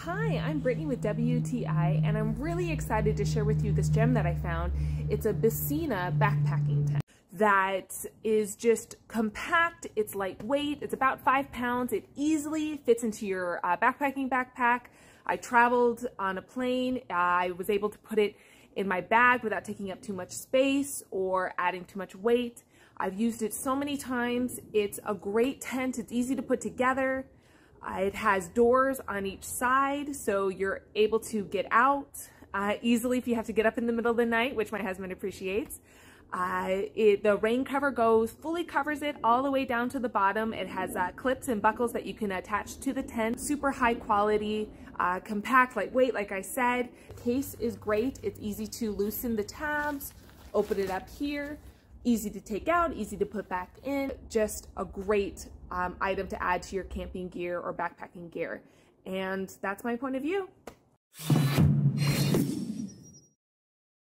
Hi, I'm Brittany with WTI, and I'm really excited to share with you this gem that I found. It's a BISINNA backpacking tent that is just compact, it's lightweight, it's about 5 pounds, it easily fits into your backpacking backpack. I traveled on a plane, I was able to put it in my bag without taking up too much space or adding too much weight. I've used it so many times. It's a great tent, it's easy to put together. It has doors on each side, so you're able to get out easily if you have to get up in the middle of the night, which my husband appreciates. The rain cover fully covers it all the way down to the bottom. It has clips and buckles that you can attach to the tent. Super high quality, compact, lightweight, like I said. Case is great. It's easy to loosen the tabs, open it up here. Easy to take out, easy to put back in. Just a great item to add to your camping gear or backpacking gear. And that's my point of view.